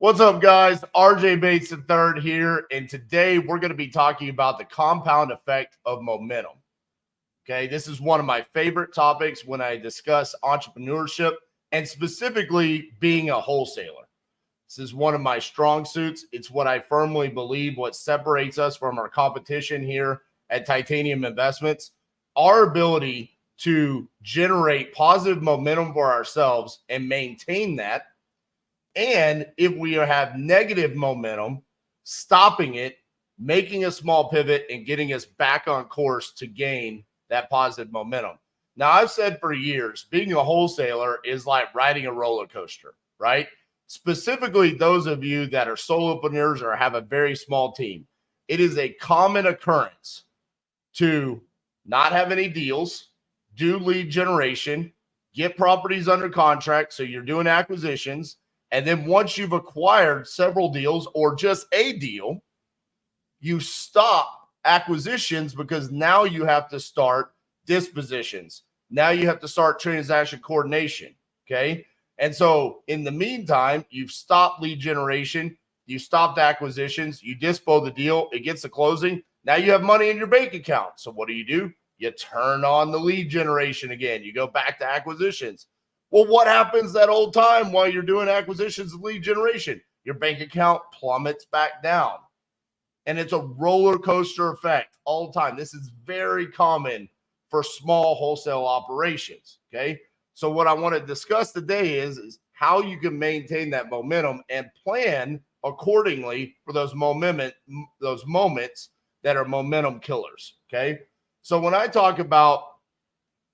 What's up, guys? RJ Bates III here, and today we're going to be talking about the compound effect of momentum. Okay, this is one of my favorite topics when I discuss entrepreneurship and specifically being a wholesaler. This is one of my strong suits. It's what I firmly believe what separates us from our competition here at Titanium Investments. Our ability to generate positive momentum for ourselves and maintain that. And if we have negative momentum, stopping it, making a small pivot, and getting us back on course to gain that positive momentum. Now, I've said for years, being a wholesaler is like riding a roller coaster, right? Specifically, those of you that are solopreneurs or have a very small team, it is a common occurrence to not have any deals, do lead generation, get properties under contract. So you're doing acquisitions. And then once you've acquired several deals or just a deal, you stop acquisitions because now you have to start dispositions. Now you have to start transaction coordination. Okay. And so in the meantime, you've stopped lead generation, you stopped acquisitions, you dispo the deal, it gets to closing. Now you have money in your bank account. So what do? You turn on the lead generation again. You go back to acquisitions. Well, what happens that old time while you're doing acquisitions and lead generation? Your bank account plummets back down. And it's a roller coaster effect all the time. This is very common for small wholesale operations, okay? So what I want to discuss today is how you can maintain that momentum and plan accordingly for those moments that are momentum killers, okay? So when I talk about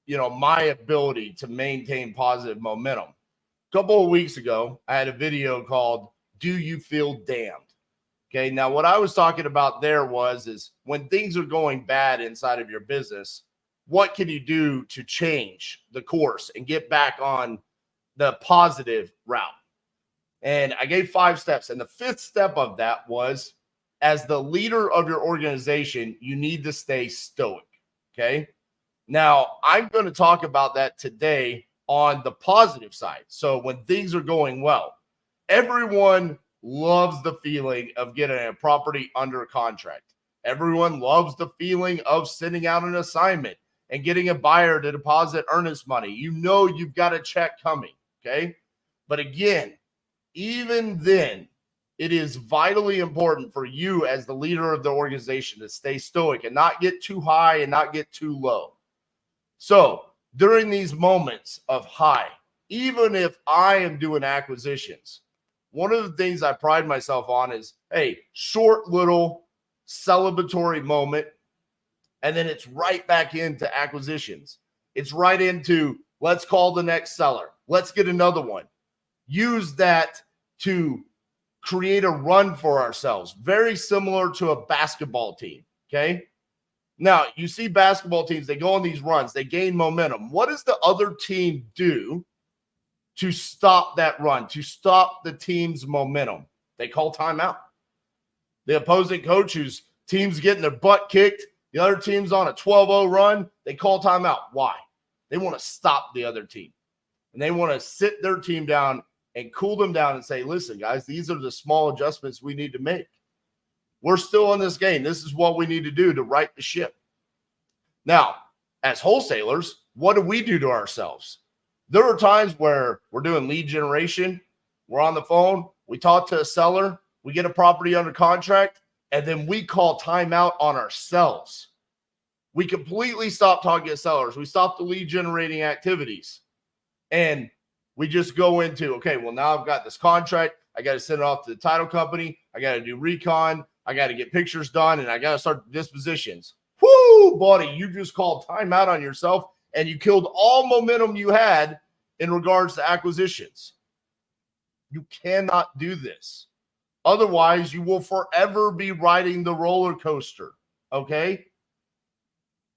my ability to maintain positive momentum. A couple of weeks ago, I had a video called Do You Feel Damned? Okay, now what I was talking about there is when things are going bad inside of your business, what can you do to change the course and get back on the positive route? And I gave 5 steps. And the 5th step of that was, as the leader of your organization, you need to stay stoic, okay? Now, I'm going to talk about that today on the positive side. So when things are going well, everyone loves the feeling of getting a property under contract. Everyone loves the feeling of sending out an assignment and getting a buyer to deposit earnest money. You've got a check coming, okay? But again, even then, it is vitally important for you as the leader of the organization to stay stoic and not get too high and not get too low. So during these moments of high, even if I am doing acquisitions, one of the things I pride myself on is, hey, short little celebratory moment, and then it's right back into acquisitions. It's right into, let's call the next seller. Let's get another one. Use that to create a run for ourselves, very similar to a basketball team, okay? Now, you see basketball teams, they go on these runs, they gain momentum. What does the other team do to stop that run, to stop the team's momentum? They call timeout. The opposing coach whose team's getting their butt kicked, the other team's on a 12-0 run, they call timeout. Why? They want to stop the other team. And they want to sit their team down and cool them down and say, listen, guys, these are the small adjustments we need to make. We're still in this game. This is what we need to do to right the ship. Now, as wholesalers, what do we do to ourselves? There are times where we're doing lead generation. We're on the phone. We talk to a seller. We get a property under contract, and then we call timeout on ourselves. We completely stop talking to sellers. We stop the lead generating activities. And we just go into, okay, well, now I've got this contract. I got to send it off to the title company. I got to do recon. I got to get pictures done, and I got to start dispositions. Whoo, buddy, you just called timeout on yourself, and you killed all momentum you had in regards to acquisitions. You cannot do this. Otherwise, you will forever be riding the roller coaster, okay?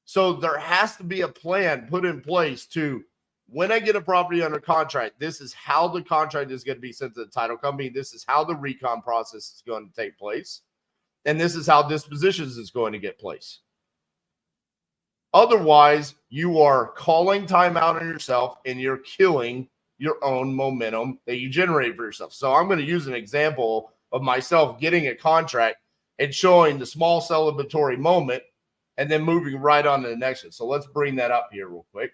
So there has to be a plan put in place to, when I get a property under contract, this is how the contract is going to be sent to the title company. This is how the recon process is going to take place. And this is how dispositions is going to get place. Otherwise, you are calling timeout on yourself and you're killing your own momentum that you generate for yourself. So I'm going to use an example of myself getting a contract and showing the small celebratory moment and then moving right on to the next one. So let's bring that up here real quick.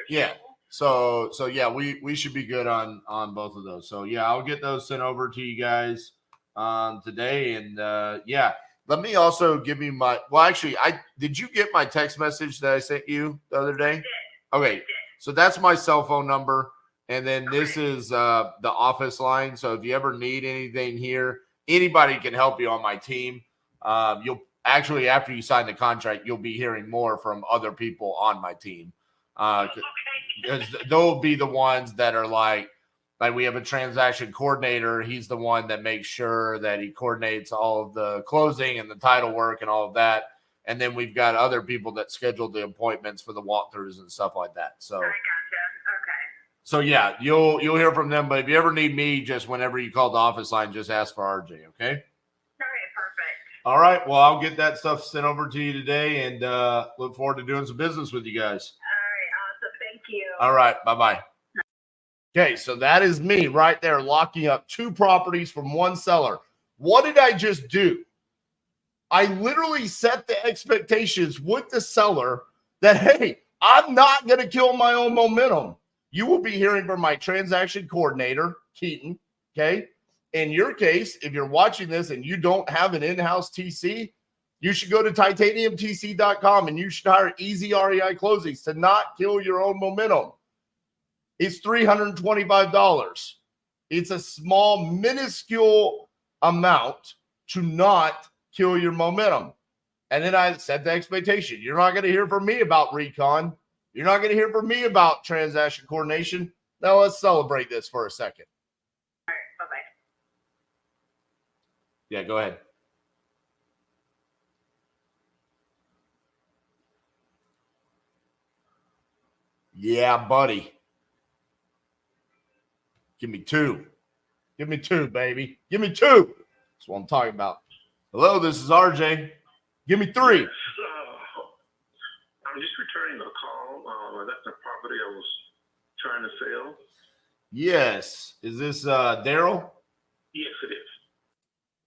Yeah. So yeah, we should be good on both of those. So yeah, I'll get those sent over to you guys today. And yeah, let me also give you my, well, actually, did you get my text message that I sent you the other day? Okay. So that's my cell phone number. And then this is the office line. So if you ever need anything here, anybody can help you on my team. You'll actually, after you sign the contract, you'll be hearing more from other people on my team. Because they'll be the ones that are like we have a transaction coordinator. He's the one that makes sure that he coordinates all of the closing and the title work and all of that. And then we've got other people that schedule the appointments for the walkthroughs and stuff like that. So, I gotcha. Okay. So yeah, you'll hear from them. But if you ever need me, just whenever you call the office line, just ask for RJ. Okay. All right. Perfect. All right. Well, I'll get that stuff sent over to you today, and look forward to doing some business with you guys. All right. Bye-bye. Okay, so that is me right there locking up 2 properties from 1 seller. What did I just do? I literally set the expectations with the seller that, hey, I'm not going to kill my own momentum. You will be hearing from my transaction coordinator, Keaton, okay? In your case, if you're watching this and you don't have an in-house TC, you should go to titaniumtc.com and you should hire easy REI closings to not kill your own momentum. It's $325. It's a small, minuscule amount to not kill your momentum. And then I set the expectation. You're not going to hear from me about recon. You're not going to hear from me about transaction coordination. Now let's celebrate this for a second. All right, bye-bye. Yeah, go ahead. Yeah, buddy. Give me 2. Give me 2, baby. Give me 2. That's what I'm talking about. Hello, this is RJ. Give me 3. Yes, I'm just returning a call. That's a property I was trying to sell. Yes. Is this Daryl? Yes, it is.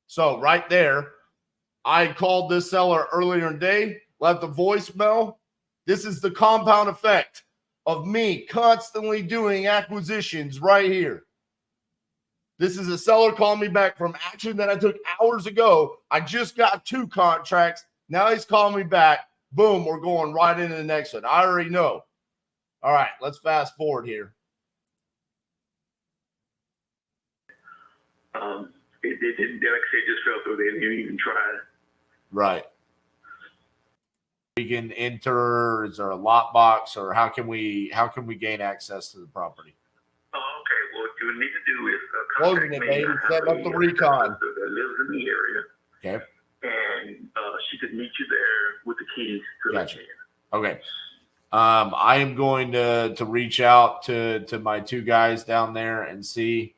So right there, I called this seller earlier in the day, left a voicemail. This is the compound effect of me constantly doing acquisitions right here. This is a seller calling me back from action that I took hours ago. I just got 2 contracts. Now he's calling me back. Boom, we're going right into the next one. I already know. All right, let's fast forward here. It didn't, like I said, just fell through. They didn't even try. Right. We can enter. Is there a lot box, or how can we gain access to the property? Okay. Well, what you need to do is closing it, baby. Set up the recon. That lives in the area. Okay. And she could meet you there with the keys to Gotcha. the Okay. I am going to reach out to my 2 guys down there and see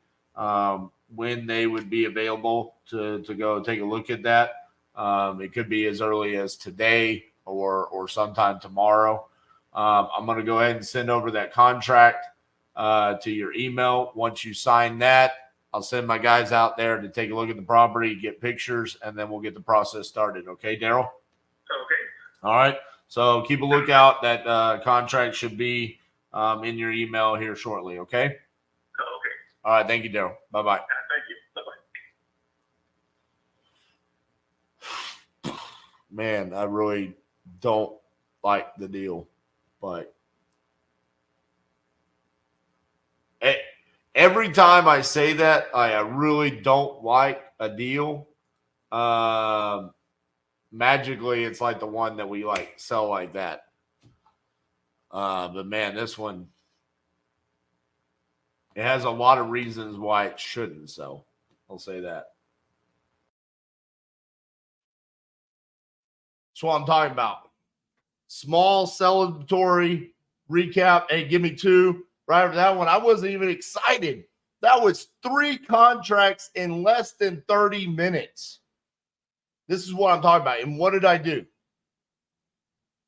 when they would be available to go take a look at that. It could be as early as today or sometime tomorrow. I'm going to go ahead and send over that contract to your email. Once you sign that, I'll send my guys out there to take a look at the property, get pictures, and then we'll get the process started. Okay, Daryl? Okay. All right. So keep a lookout. That contract should be in your email here shortly. Okay? Okay. All right. Thank you, Daryl. Bye-bye. Thank you. Bye-bye. Man, I really don't like the deal, but every time I say that, I really don't like a deal. Magically, it's like the one that we like sell like that. But man, this one, it has a lot of reasons why it shouldn't. So I'll say that. That's what I'm talking about. Small celebratory recap. Hey, give me 2. Right after that one, I wasn't even excited. That was 3 contracts in less than 30 minutes. This is what I'm talking about. And what did I do?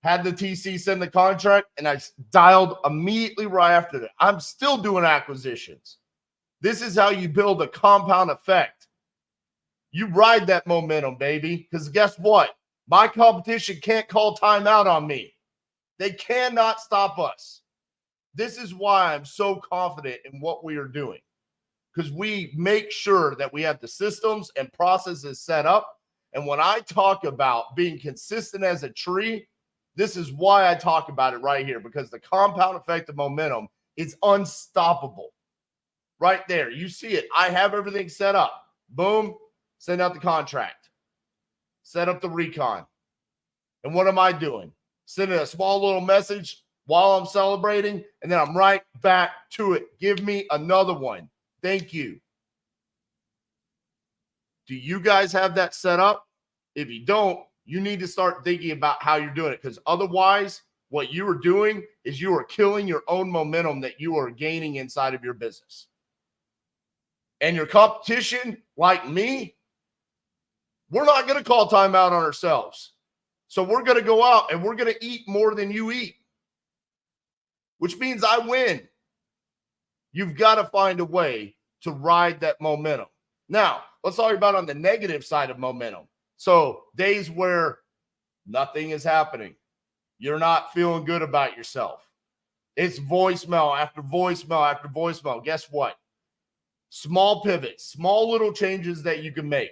had the TC send the contract, and I dialed immediately right after that. I'm still doing acquisitions. This is how you build a compound effect. You ride that momentum, baby, because guess what? My competition can't call timeout on me. They cannot stop us. This is why I'm so confident in what we are doing, because we make sure that we have the systems and processes set up. And when I talk about being consistent as a tree, this is why I talk about it right here, because the compound effect of momentum is unstoppable. Right there. You see it. I have everything set up. Boom. Send out the contract. Set up the recon. And what am I doing? Sending a small little message while I'm celebrating, and then I'm right back to it. Give me another one. Thank you. Do you guys have that set up? If you don't, you need to start thinking about how you're doing it, because otherwise, what you are doing is you are killing your own momentum that you are gaining inside of your business. And your competition, like me, we're not going to call timeout on ourselves. So we're going to go out and we're going to eat more than you eat, which means I win. You've got to find a way to ride that momentum. Now, let's talk about on the negative side of momentum. So days where nothing is happening. You're not feeling good about yourself. It's voicemail after voicemail after voicemail. Guess what? Small pivots, small little changes that you can make.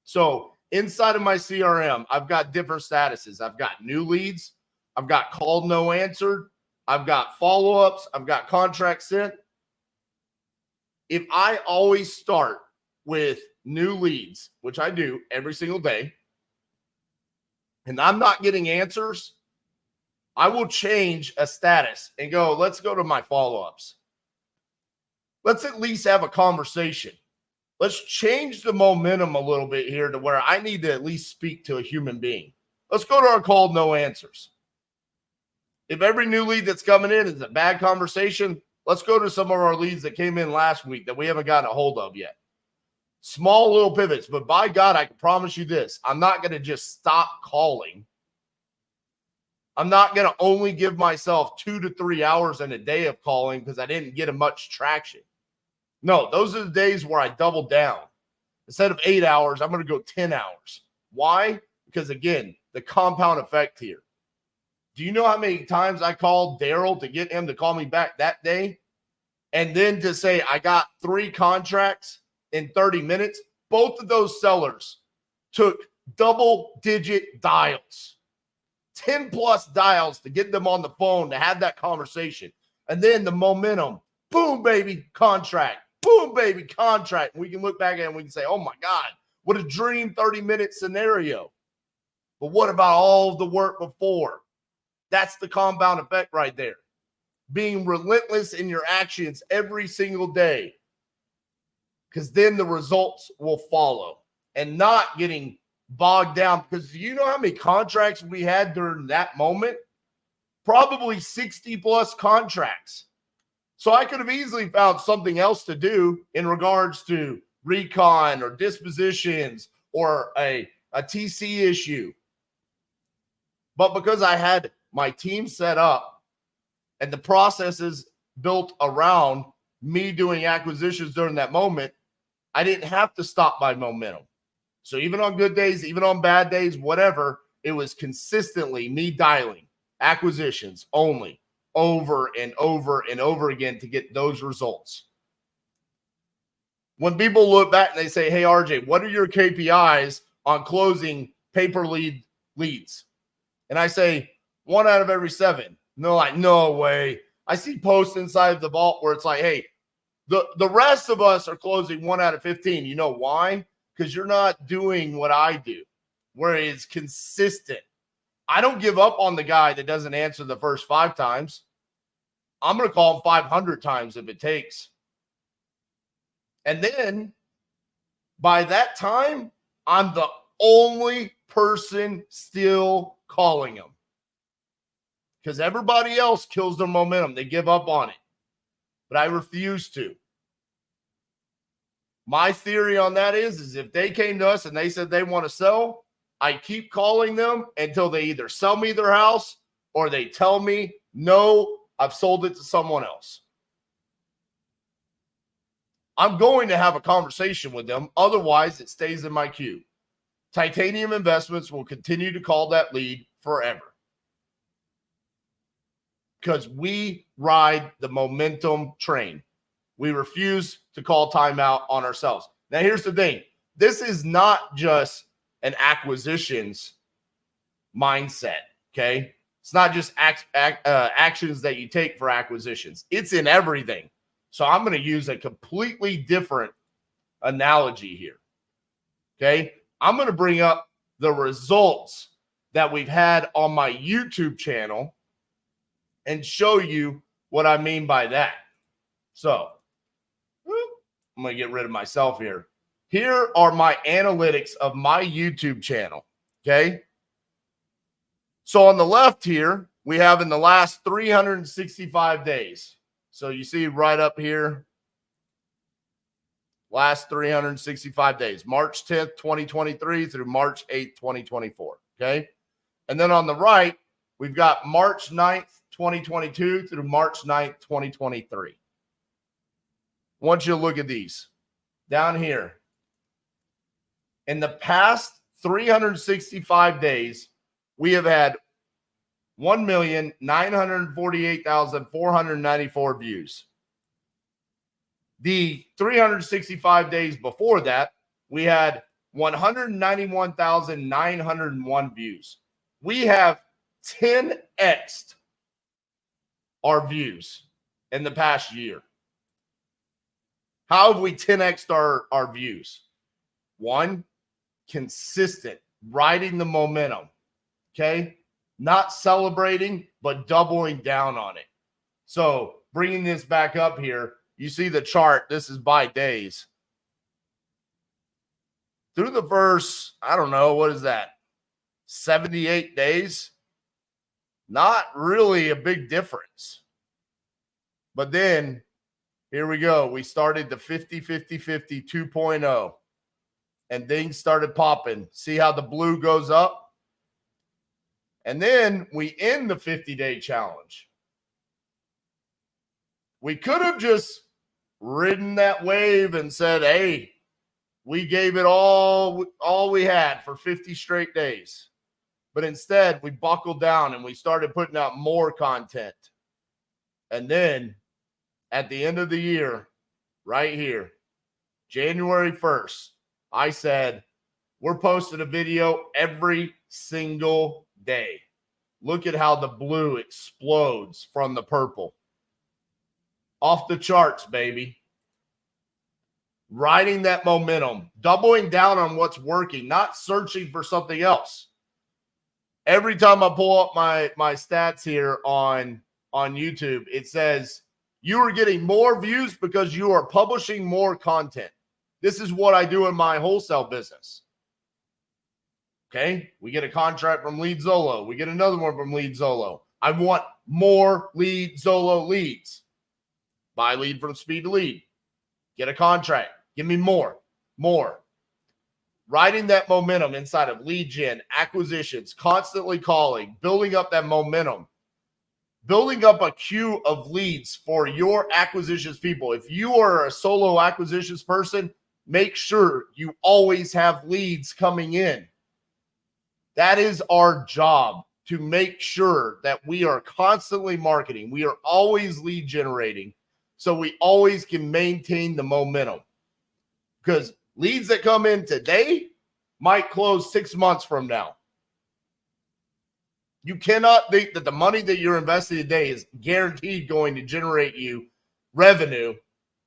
So inside of my CRM, I've got different statuses. I've got new leads. I've got called, no answered. I've got follow-ups. I've got contracts sent. If I always start with new leads, which I do every single day, and I'm not getting answers, I will change a status and go, let's go to my follow-ups. Let's at least have a conversation. Let's change the momentum a little bit here to where I need to at least speak to a human being. Let's go to our called, no answers. If every new lead that's coming in is a bad conversation, let's go to some of our leads that came in last week that we haven't gotten a hold of yet. Small little pivots, but by God, I can promise you this. I'm not going to just stop calling. I'm not going to only give myself 2 to 3 hours in a day of calling because I didn't get much traction. No, those are the days where I double down. Instead of 8 hours, I'm going to go 10 hours. Why? Because, again, the compound effect here. Do you know how many times I called Daryl to get him to call me back that day? And then to say I got 3 contracts in 30 minutes? Both of those sellers took double-digit dials. 10-plus dials to get them on the phone to have that conversation. And then the momentum. Boom, baby, contract. Boom, baby, contract. And we can look back at it and we can say, oh, my God, what a dream 30-minute scenario. But what about all of the work before? That's the compound effect right there. Being relentless in your actions every single day, because then the results will follow, and not getting bogged down. Because you know how many contracts we had during that moment? Probably 60-plus contracts. So I could have easily found something else to do in regards to recon or dispositions or a TC issue. But because I had my team set up and the processes built around me doing acquisitions during that moment, I didn't have to stop my momentum. So even on good days, even on bad days, whatever, it was consistently me dialing acquisitions only, over and over and over again to get those results. When people look back and they say, hey, RJ, what are your KPIs on closing paper leads? And I say 1 out of every 7. And they're like, no way. I see posts inside the vault where it's like, hey, the rest of us are closing 1 out of 15. You know why? Because you're not doing what I do, where it's consistent. I don't give up on the guy that doesn't answer the first 5 times. I'm going to call him 500 times if it takes. And then by that time, I'm the only person still calling him, because everybody else kills their momentum. They give up on it, but I refuse to. My theory on that is if they came to us and they said they want to sell, I keep calling them until they either sell me their house or they tell me, no, I've sold it to someone else. I'm going to have a conversation with them. Otherwise, it stays in my queue. Titanium Investments will continue to call that lead forever because we ride the momentum train. We refuse to call timeout on ourselves. Now, here's the thing. This is not just an acquisitions mindset, okay? It's not just actions that you take for acquisitions. It's in everything. So I'm going to use a completely different analogy here, okay? I'm going to bring up the results that we've had on my YouTube channel and show you what I mean by that. So I'm going to get rid of myself here. Here are my analytics of my YouTube channel, okay? So on the left here, we have in the last 365 days. So you see right up here, last 365 days, March 10th, 2023 through March 8th, 2024, okay? And then on the right, we've got March 9th, 2022 through March 9th, 2023. I want you to look at these down here. In the past 365 days, we have had 1,948,494 views. The 365 days before that, we had 191,901 views. We have 10x'd our views in the past year. How have we 10x'd our views? One, consistent, riding the momentum, okay? Not celebrating, but doubling down on it. So bringing this back up here, you see the chart. This is by days. Through the first, I don't know, what is that? 78 days? Not really a big difference. But then, here we go. We started the 50-50-50 2.0. And things started popping. See how the blue goes up? And then we end the 50-day challenge. We could have just ridden that wave and said, hey, we gave it all we had for 50 straight days. But instead, we buckled down and we started putting out more content. And then at the end of the year, right here, January 1st, I said, we're posting a video every single day. Look at how the blue explodes from the purple. Off the charts, baby. Riding that momentum, doubling down on what's working, not searching for something else. Every time I pull up my stats here on YouTube, it says you are getting more views because you are publishing more content. This is what I do in my wholesale business. Okay, we get a contract from Lead Zolo. We get another one from Lead Zolo. I want more Lead Zolo leads. Buy lead from Speed to Lead. Get a contract. Give me more. Riding that momentum inside of lead gen, acquisitions, constantly calling, building up that momentum, building up a queue of leads for your acquisitions people. If you are a solo acquisitions person, make sure you always have leads coming in. That is our job, to make sure that we are constantly marketing. We are always lead generating, so we always can maintain the momentum. Because leads that come in today might close 6 months from now. You cannot think that the money that you're investing today is guaranteed going to generate you revenue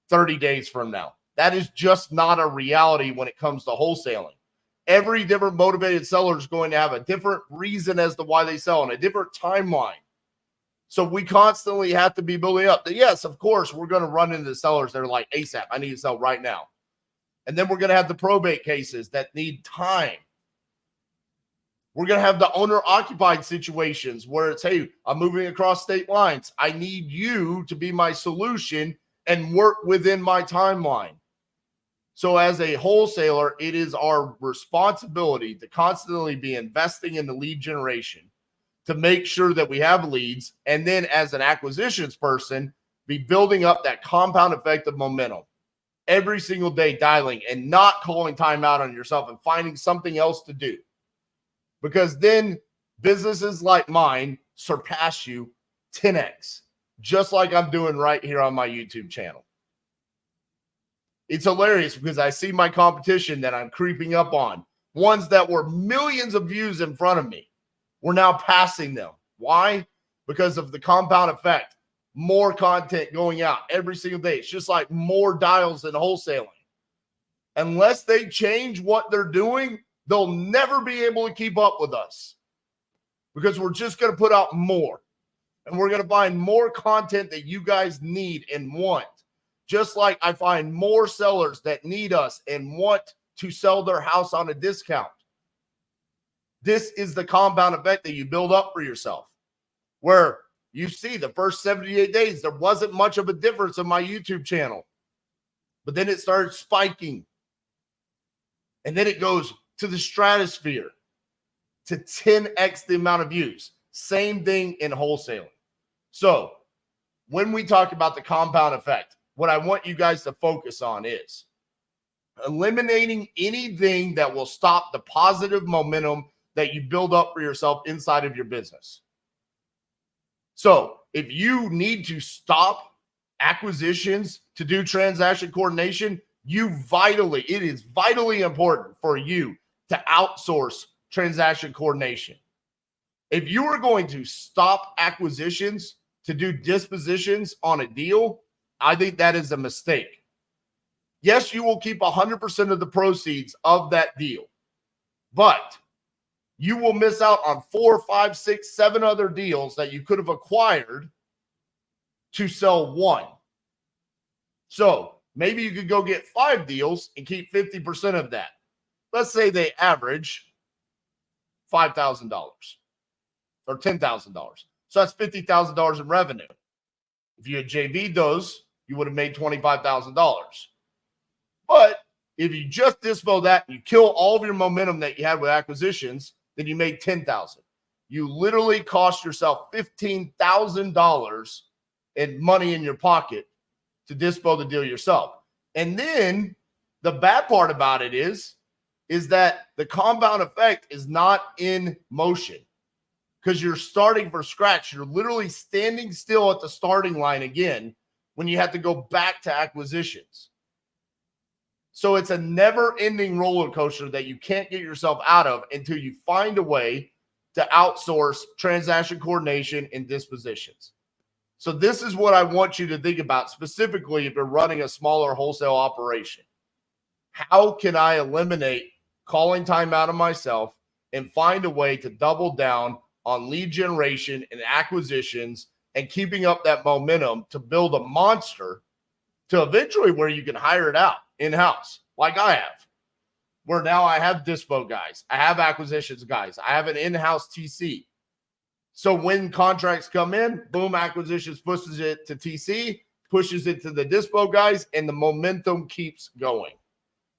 30 days from now. That is just not a reality when it comes to wholesaling. Every different motivated seller is going to have a different reason as to why they sell and a different timeline. So we constantly have to be building up. Yes, of course, we're going to run into the sellers that are like, ASAP, I need to sell right now. And then we're going to have the probate cases that need time. We're going to have the owner-occupied situations where it's, hey, I'm moving across state lines. I need you to be my solution and work within my timeline. So as a wholesaler, it is our responsibility to constantly be investing in the lead generation to make sure that we have leads. And then as an acquisitions person, be building up that compound effect of momentum every single day, dialing and not calling time out on yourself and finding something else to do. Because then businesses like mine surpass you 10x, just like I'm doing right here on my YouTube channel. It's hilarious because I see my competition that I'm creeping up on, ones that were millions of views in front of me. We're now passing them. Why? Because of the compound effect. More content going out every single day. It's just like more dials in wholesaling. Unless they change what they're doing, they'll never be able to keep up with us because we're just going to put out more. And we're going to find more content that you guys need and want. Just like I find more sellers that need us and want to sell their house on a discount. This is the compound effect that you build up for yourself. Where you see the first 78 days, there wasn't much of a difference in my YouTube channel. But then it started spiking. And then it goes to the stratosphere to 10x the amount of views. Same thing in wholesaling. So when we talk about the compound effect, what I want you guys to focus on is eliminating anything that will stop the positive momentum that you build up for yourself inside of your business. So if you need to stop acquisitions to do transaction coordination, it is vitally important for you to outsource transaction coordination. If you are going to stop acquisitions to do dispositions on a deal, I think that is a mistake. Yes, you will keep 100% of the proceeds of that deal, but you will miss out on 4, 5, 6, 7 other deals that you could have acquired to sell one. So maybe you could go get 5 deals and keep 50% of that. Let's say they average $5,000 or $10,000. So that's $50,000 in revenue. If you had JV'd those, you would have made $25,000. But if you just dispo that and you kill all of your momentum that you had with acquisitions, then you made $10,000. You literally cost yourself $15,000 in money in your pocket to dispo the deal yourself. And then the bad part about it is that the compound effect is not in motion because you're starting from scratch. You're literally standing still at the starting line again when you have to go back to acquisitions. So it's a never-ending roller coaster that you can't get yourself out of until you find a way to outsource transaction coordination and dispositions. So this is what I want you to think about specifically if you're running a smaller wholesale operation. How can I eliminate calling time out of myself and find a way to double down on lead generation and acquisitions and keeping up that momentum to build a monster to eventually where you can hire it out in-house like I have, where now I have dispo guys, I have acquisitions guys, I have an in-house TC. So when contracts come in, boom, acquisitions pushes it to TC, pushes it to the dispo guys, and the momentum keeps going.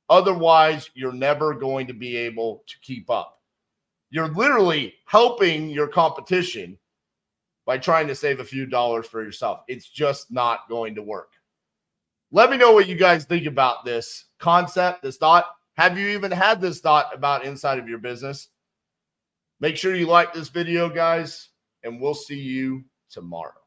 Otherwise, you're never going to be able to keep up. You're literally helping your competition by trying to save a few dollars for yourself. It's just not going to work. Let me know what you guys think about this concept, this thought. Have you even had this thought about inside of your business? Make sure you like this video, guys, and we'll see you tomorrow.